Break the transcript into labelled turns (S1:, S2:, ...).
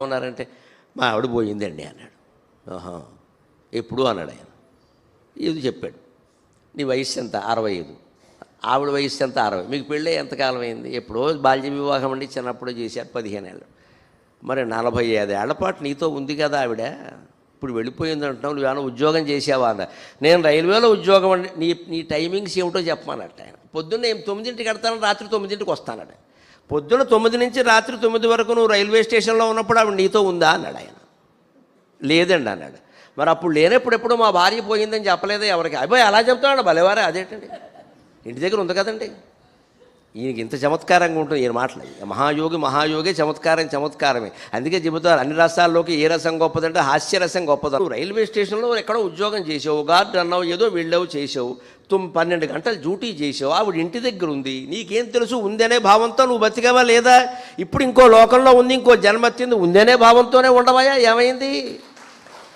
S1: ఉన్నారంటే మా ఆవిడ పోయిందండి అన్నాడు. ఆహా, ఎప్పుడు అన్నాడు ఆయన. ఇది చెప్పాడు. నీ వయస్సు ఎంత? 65. ఆవిడ వయస్సు ఎంత? 60. మీకు పెళ్ళి ఎంతకాలం అయింది? ఎప్పుడో బాల్య వివాహం అండి, చిన్నప్పుడు చేశారు, 15 ఏళ్ళు. మరి 45 ఏళ్ల పాటు నీతో ఉంది కదా ఆవిడ, ఇప్పుడు వెళ్ళిపోయింది అంటున్నావు, నువ్వేమైనా ఉద్యోగం చేసావా అన్న. నేను రైల్వేలో ఉద్యోగం అండి. నీ టైమింగ్స్ ఏమిటో చెప్పమానట్ట ఆయన. పొద్దున్న 9ంటికి వెడతాను, రాత్రి 9ంటికి వస్తానట. పొద్దున్న 9 నుంచి రాత్రి 9 వరకు నువ్వు రైల్వే స్టేషన్లో ఉన్నప్పుడు ఆవిడ నీతో ఉందా అన్నాడు ఆయన. లేదండి అన్నాడు. మరి అప్పుడు లేనప్పుడు ఎప్పుడు మా భార్య పోయిందని చెప్పలేదా ఎవరికి? అబ్బాయి అలా చెప్తాడు భలేవారే. అదేంటండి, ఇంటి దగ్గర ఉంది కదండి. ఈయనకి ఇంత చమత్కారంగా ఉంటుంది ఈయన మాటలు. మహాయోగే చమత్కారమే. అందుకే చెబుతారు అన్ని రసాల్లోకి ఏ రసం గొప్పదంటే హాస్యరసం గొప్పది. నువ్వు రైల్వే స్టేషన్లో ఎక్కడో ఉద్యోగం చేసావు, గార్డ్ అన్నావు, ఏదో వెళ్ళావు, చేసావు, 12 గంటలు డ్యూటీ చేసావు, ఆవిడ ఇంటి దగ్గర ఉంది, నీకేం తెలుసు? ఉందనే భావంతో నువ్వు బతికావా లేదా? ఇప్పుడు ఇంకో లోకంలో ఉంది, ఇంకో జన్మెత్తింది, ఉందనే భావంతోనే ఉండవా? ఏమైంది?